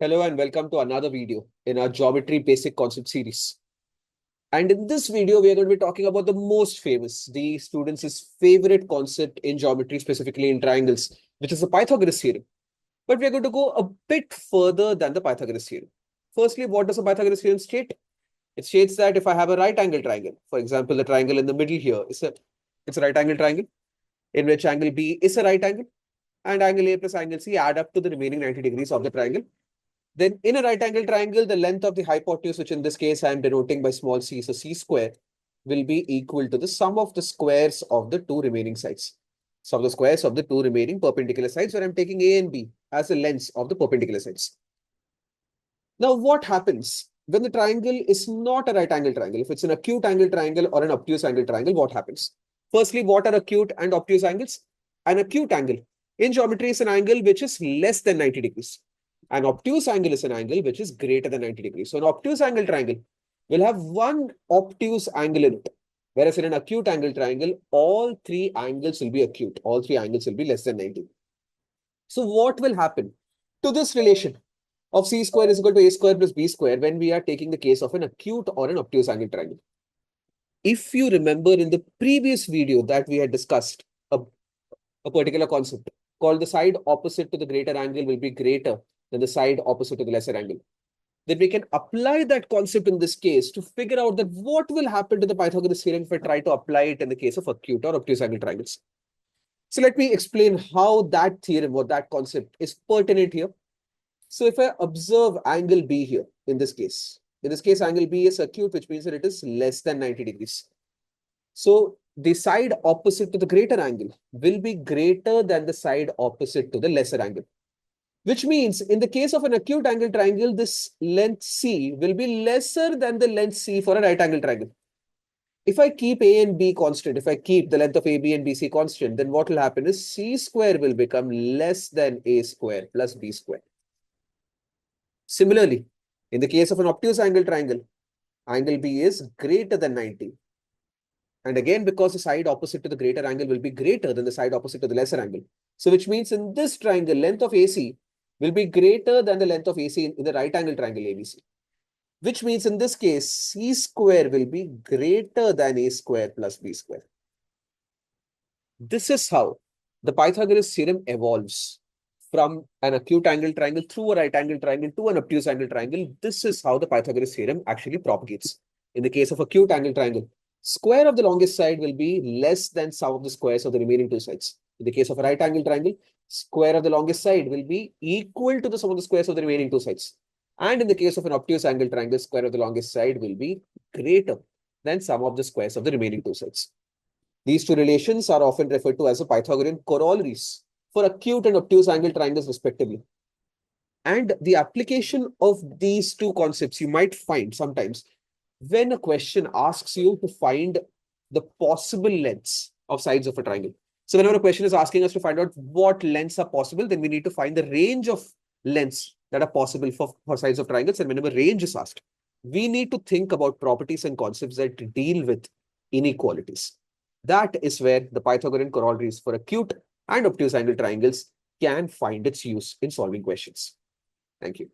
Hello and welcome to another video in our Geometry Basic Concept series. And in this video, we are going to be talking about the most famous, the students' favorite concept in geometry, specifically in triangles, which is the Pythagoras Theorem. But we are going to go a bit further than the Pythagoras Theorem. Firstly, what does the Pythagoras Theorem state? It states that if I have a right angle triangle, for example, the triangle in the middle here is it's a right angle triangle, in which angle B is a right angle, and angle A plus angle C add up to the remaining 90 degrees of the triangle. Then in a right angle triangle, the length of the hypotenuse, which in this case I am denoting by small c, so c square, will be equal to the sum of the squares of the two remaining sides. Sum of the squares of the two remaining perpendicular sides, where I'm taking A and B as the lengths of the perpendicular sides. Now, what happens when the triangle is not a right angle triangle? If it's an acute angle triangle or an obtuse angle triangle, what happens? Firstly, what are acute and obtuse angles? An acute angle in geometry is an angle which is less than 90 degrees. An obtuse angle is an angle which is greater than 90 degrees. So an obtuse angle triangle will have one obtuse angle in it. Whereas in an acute angle triangle, all three angles will be acute. All three angles will be less than 90. So what will happen to this relation of c square is equal to a square plus b square when we are taking the case of an acute or an obtuse angle triangle? If you remember in the previous video that we had discussed a particular concept called the side opposite to the greater angle will be greater than the side opposite to the lesser angle, then we can apply that concept in this case to figure out that what will happen to the Pythagoras theorem if I try to apply it in the case of acute or obtuse angle triangles. So let me explain how that theorem or that concept is pertinent here. So if I observe angle B here in this case angle B is acute, which means that it is less than 90 degrees. So the side opposite to the greater angle will be greater than the side opposite to the lesser angle. Which means in the case of an acute angle triangle, this length C will be lesser than the length C for a right angle triangle. If I keep A and B constant, if I keep the length of AB and BC constant, then what will happen is C square will become less than A square plus B square. Similarly, in the case of an obtuse angle triangle, angle B is greater than 90. And again, because the side opposite to the greater angle will be greater than the side opposite to the lesser angle. So which means in this triangle, length of AC will be greater than the length of AC in the right angle triangle ABC. Which means in this case, C square will be greater than A square plus B square. This is how the Pythagoras theorem evolves from an acute angle triangle through a right angle triangle to an obtuse angle triangle. This is how the Pythagoras theorem actually propagates. In the case of acute angle triangle, square of the longest side will be less than sum of the squares of the remaining two sides. In the case of a right angle triangle, square of the longest side will be equal to the sum of the squares of the remaining two sides. And in the case of an obtuse angle triangle, square of the longest side will be greater than sum of the squares of the remaining two sides. These two relations are often referred to as the Pythagorean corollaries for acute and obtuse angle triangles respectively. And the application of these two concepts you might find sometimes when a question asks you to find the possible lengths of sides of a triangle. So whenever a question is asking us to find out what lengths are possible, then we need to find the range of lengths that are possible for sides of triangles. And whenever range is asked, we need to think about properties and concepts that deal with inequalities. That is where the Pythagorean corollaries for acute and obtuse angle triangles can find its use in solving questions. Thank you.